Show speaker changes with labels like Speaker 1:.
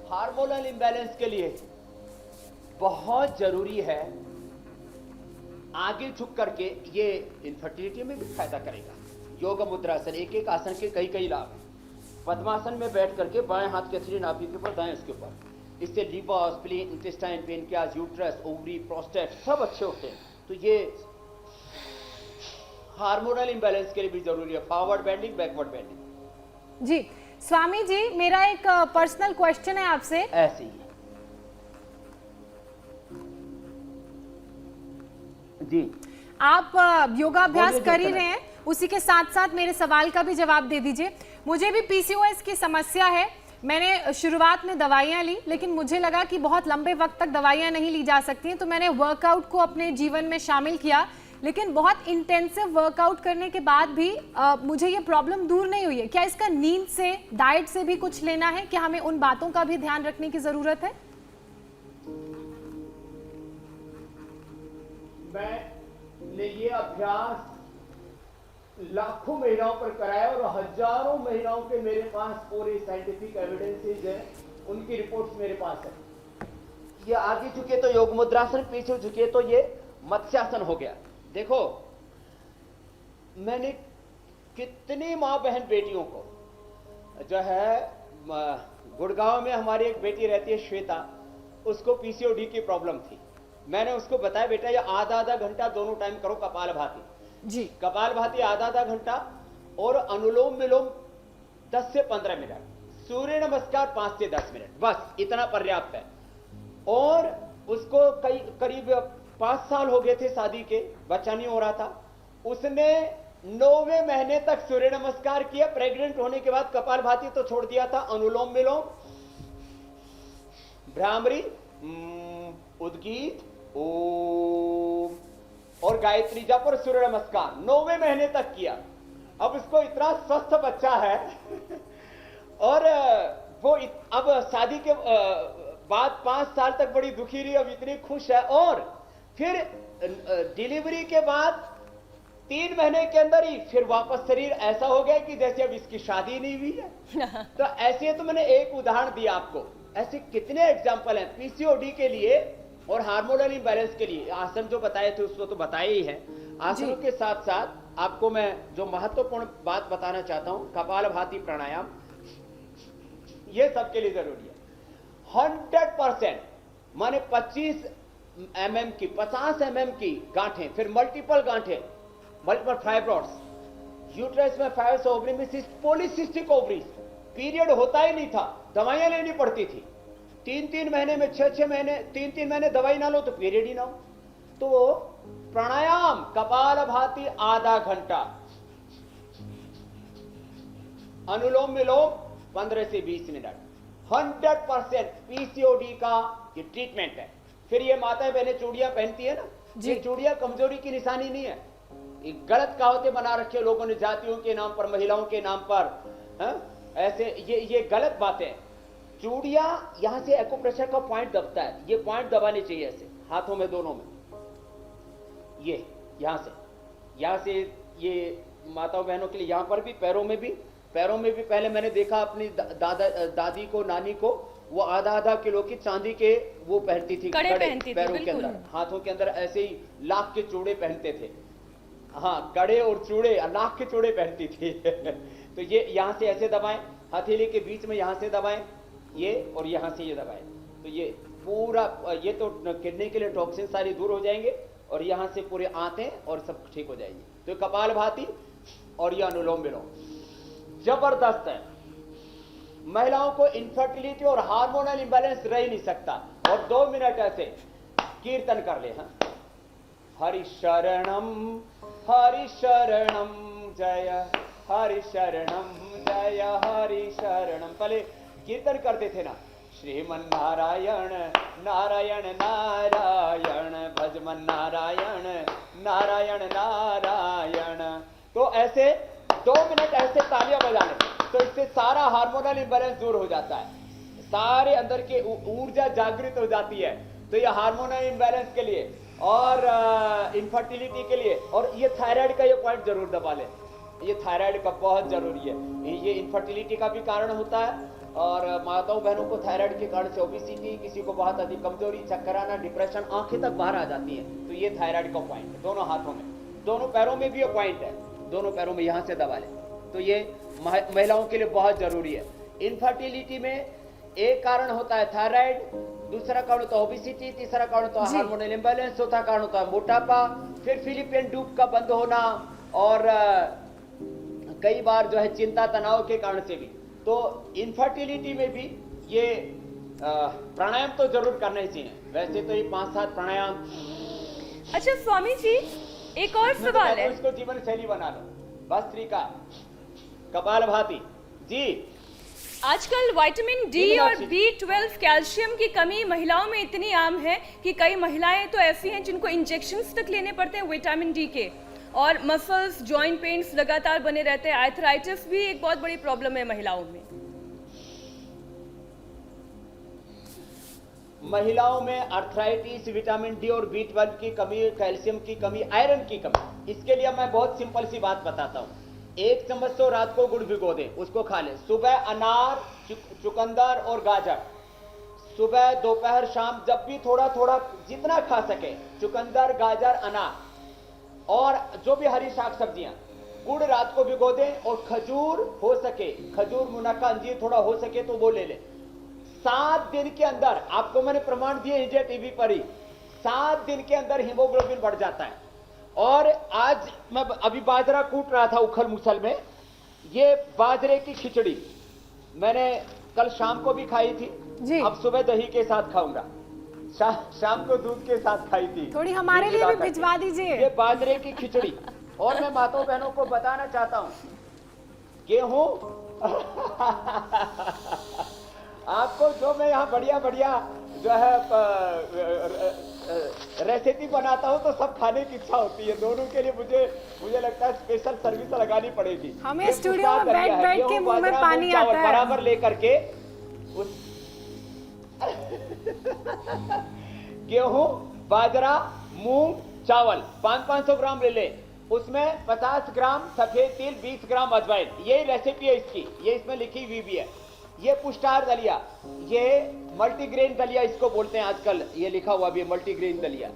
Speaker 1: Hormonal imbalance के लिए बहुत जरूरी है आगे झुक करके, ये इनफर्टिलिटी में भी फायदा करेगा। योग मुद्रासन, एक एक आसन के कई कई लाभ। पद्मासन में बैठ करके बाएं हाथ के थ्री नाभि के ऊपर, दाएं इसके ऊपर, इससे liver, spleen, intestine, pancreas, uterus, ovary, prostate सब अच्छे होते हैं। तो ये हार्मोनल इंबैलेंस के लिए भी जरूरी है, फॉरवर्ड बेंडिंग, बैकवर्ड बेंडिंग।
Speaker 2: जी स्वामी जी, मेरा एक पर्सनल क्वेश्चन है आपसे।
Speaker 1: ऐसे ही जी,
Speaker 2: आप योगाभ्यास कर ही
Speaker 1: बोलिए,
Speaker 2: रहे हैं, उसी के साथ साथ मेरे सवाल का भी जवाब दे दीजिए। मुझे भी पीसीओएस की समस्या है। मैंने शुरुआत में दवाइयां ली, लेकिन मुझे लगा कि बहुत लंबे वक्त तक दवाइयां नहीं ली जा सकती हैं, तो मैंने वर्कआउट को अपने जीवन में शामिल किया। लेकिन बहुत इंटेंसिव वर्कआउट करने के बाद भी मुझे ये प्रॉब्लम दूर नहीं हुई है। क्या इसका नींद से, डाइट से भी कुछ लेना है? क्या हमें उन बातों का भी ध्यान रखने की जरूरत है?
Speaker 1: मैंने ये अभ्यास लाखों महिलाओं पर कराया और हजारों महिलाओं के मेरे पास पूरे साइंटिफिक एविडेंसेस हैं, उनकी रिपोर्ट्स मेरे पास है। ये आगे झुके तो योग मुद्रासन, पीछे झुके तो ये मत्स्यासन हो गया। देखो, मैंने कितनी माँ बहन बेटियों को, जो है गुड़गांव में हमारी एक बेटी रहती है श्वेता, उसको पीसीओडी की प्रॉब्लम थी। मैंने उसको बताया, बेटा ये आधा आधा घंटा दोनों टाइम करो कपालभाति
Speaker 2: जी,
Speaker 1: कपालभाति आधा आधा घंटा, और अनुलोम विलोम 10 से 15 मिनट, सूर्य नमस्कार 5 से 10 मिनट, बस इतना पर्याप्त है। और उसको करीब 5 साल हो गए थे शादी के, बच्चा नहीं हो रहा था। उसने 9वें महीने तक सूर्य नमस्कार किया, प्रेग्नेंट होने के बाद कपालभाति तो छोड़ दिया था, अनुलोम विलोम, भ्रामरी, उद्गीत, ओम और गायत्री जप और सूर्य नमस्कार 9वें महीने तक किया। अब उसको इतना स्वस्थ बच्चा है और वो अब शादी के बाद 5 साल तक बड़ी दुखी रही, अब इतनी खुश है। और फिर डिलीवरी के बाद 3 महीने के अंदर ही फिर वापस शरीर ऐसा हो गया कि जैसे अब इसकी शादी नहीं हुई है। तो ऐसे तो मैंने एक उदाहरण दिया आपको, ऐसे कितने एग्जाम्पल हैं पीसीओडी के लिए और हार्मोनल इंबैलेंस के लिए। आसन जो बताए थे उसको तो बताए ही है। आसनों के साथ साथ आपको मैं जो महत्वपूर्ण बात बताना चाहता हूं, कपालभाति प्राणायाम, ये सबके लिए जरूरी है। 100% माने 25 mm की, 50 mm की गांठें, फिर मल्टीपल गांठें, मल्टीपल फाइब्रॉइड्स, यूट्रस में फाइब्रोइड्स, ओवरी में पॉलीसिस्टिक ओवरीज, पीरियड होता ही नहीं था, दवाइयां लेनी पड़ती थी। 3-3 महीने में, 6-6 महीने, 3-3 महीने दवाई ना लो तो पीरियड ही ना हो। तो प्राणायाम कपालभाति आधा घंटा, अनुलोम विलोम 15 से 20 मिनट, 100% पीसीओडी का ये ट्रीटमेंट है। फिर ये माताएं बहनें चूड़ियां पहनती है ना, ये चूड़ियां कमजोरी की निशानी नहीं है। ये गलत कहावतें बना रखे लोगों ने, जातियों के नाम पर, महिलाओं के नाम पर, ऐसे ये गलत बातें। चूड़ियां यहां से एक्यूप्रेशर का पॉइंट दबता है, ये पॉइंट दबाने चाहिए ऐसे हाथों में, दोनों में, ये यहां से ये माताओं बहनों के लिए, यहां पर भी, पैरों में भी पहले मैंने देखा अपनी दादी को, नानी को, वो आधा किलो की चांदी के वो पहनती थी, कड़े पैरों के अंदर, हाथों के अंदर ऐसे ही लाख के चूड़े पहनते थे। हाँ, कड़े और चूड़े, लाख के चूड़े पहनती थी। तो ये यहां से ऐसे दबाएं, हथेली के बीच में यहां से दबाएं ये, और यहां से ये दबाएं, तो ये पूरा, ये तो किडनी के लिए टॉक्सिन सारी दूर हो जाएंगे, और यहां से पूरे आंतें और सब ठीक हो जाएंगे। तो कपालभाति और ये अनुलोम विलोम जबरदस्त है। महिलाओं को इनफर्टिलिटी और हार्मोनल इंबैलेंस रह ही नहीं सकता। और 2 मिनट ऐसे कीर्तन कर ले। हाँ, हरि शरणम जय, हरि शरणम जय, हरि शरणम। पहले कीर्तन करते थे ना, श्रीमन नारायण नारायण नारायण, भजमन नारायण नारायण नारायण। तो ऐसे 2 मिनट ऐसे तालियां बजाने, तो इससे सारा हार्मोनल इंबैलेंस दूर हो जाता है, सारे अंदर की ऊर्जा जागृत हो जाती है। तो ये हार्मोनल इंबैलेंस के लिए और इनफर्टिलिटी के लिए, और ये थायराइड का ये पॉइंट जरूर दबा ले, ये थायराइड का बहुत जरूरी है। ये इनफर्टिलिटी का भी कारण होता है और माताओं बहनों को थायराइड के कारण से ओबेसिटी, किसी को बहुत अधिक कमजोरी, चक्कर आना, डिप्रेशन, आंखें तक बाहर आ जाती हैं, तो ये थायराइड का पॉइंट है। दोनों हाथों में, दोनों पैरों में भी ये पॉइंट है, दोनों पैरों में यहां से दबा लें, तो ये महिलाओं के लिए बहुत जरूरी है। इनफर्टिलिटी में एक कारण होता है थायराइड, दूसरा कारण होता है ओबेसिटी, तीसरा कारण होता है हार्मोनल इंबैलेंस, चौथा कारण होता है मोटापा, फिर फिलिपियन ट्यूब का बंद होना, और कई बार जो है चिंता तनाव के कारण से भी। तो इनफर्टिलिटी में भी ये प्राणायाम तो जरूर करने चाहिए। वैसे तो ये 5-7 प्राणायाम।
Speaker 3: अच्छा स्वामी जी, एक और सवाल है।
Speaker 1: इसको जीवन शैली बना लो, भस्त्रिका, कपालभाति जी।
Speaker 3: आजकल विटामिन डी और B12 कैल्शियम की कमी महिलाओं में इतनी आम है कि कई महिलाएं तो ऐसी हैं जिनको इंजेक्शंस तक लेने पड़ते हैं विटामिन डी के, और मसल्स, जॉइंट पेन्स लगातार बने रहते हैं। आर्थराइटिस भी एक बहुत बड़ी प्रॉब्लम है महिलाओं में।
Speaker 1: महिलाओं में आर्थराइटिस, विटामिन डी और B12 की कमी, कैल्शियम की कमी, आयरन की कमी, इसके लिए मैं बहुत सिंपल सी बात बताता हूं। 1 चम्मच तो रात को गुड़ भिगो दें, उसको खा लें। सुबह अनार, चुकंदर और गाजर, सुबह, दोपहर, शाम, जब भी थोड़ा थोड़ा जितना खा सके, चुकंदर, गाजर, अनार और जो भी हरी साग सब्जियां, गुड़ रात को भिगो दें। और खजूर हो सके, खजूर, मुनक्का, अंजीर थोड़ा हो सके तो वो ले लें। 7 दिन के अंदर, आपको मैंने प्रमाण दिए इंडिया टीवी पर ही, 7 दिन के अंदर हीमोग्लोबिन बढ़ जाता है। और आज मैं अभी बाजरा कूट रहा था उखल मुसल में, ये बाजरे की खिचड़ी मैंने कल शाम को भी खाई थी
Speaker 2: जी।
Speaker 1: अब सुबह दही के साथ खाऊंगा, शाम को दूध के साथ खाई थी।
Speaker 2: थोड़ी हमारे लिए भी भिजवा दीजिए।
Speaker 1: ये बाजरे की खिचड़ी। और मैं माताओं बहनों को बताना चाहता हूं, गेहूं आपको जो मैं यहाँ बढ़िया बढ़िया जो है रेसिपी बनाता हूँ तो सब खाने की इच्छा होती है। दोनों के लिए मुझे लगता है स्पेशल सर्विस लगानी पड़ेगी।
Speaker 2: हमें स्टूडियो में बैठ के मुंह में पानी आता है।
Speaker 1: बराबर लेकर के उस गेहूं, बाजरा, मूंग, चावल 500-500 ग्राम ले लें, उसमें 50 ग्राम सफेद तिल, 20 ग्राम अजवाइन, यही रेसिपी है इसकी, ये इसमें लिखी हुई भी है। ये पुष्टाहार दलिया, ये मल्टीग्रेन दलिया इसको बोलते हैं आजकल, ये लिखा हुआ भी है मल्टीग्रेन दलिया।